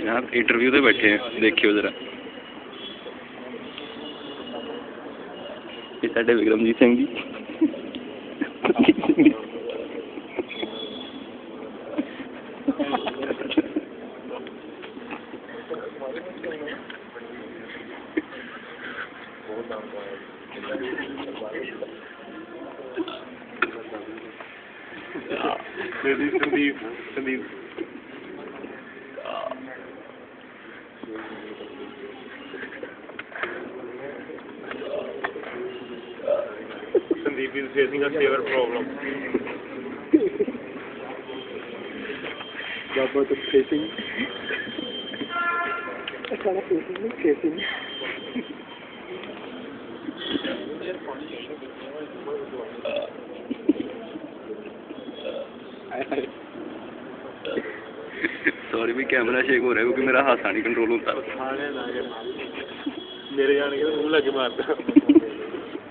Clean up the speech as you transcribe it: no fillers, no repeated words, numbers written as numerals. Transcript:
जनाब इंटरव्यू पे बैठे हैं, देखियो जरा। ये साडे Vikramjit Singh ji. Sandeep Sandeep is facing a severe problem. What about the facing? It's not a facing, it's facing. Sorry भी कैमरा शेक हो रहा है क्योंकि मेरा हाथ नहीं कंट्रोल होता। मेरे जाने के तो मुँह लगे मारता।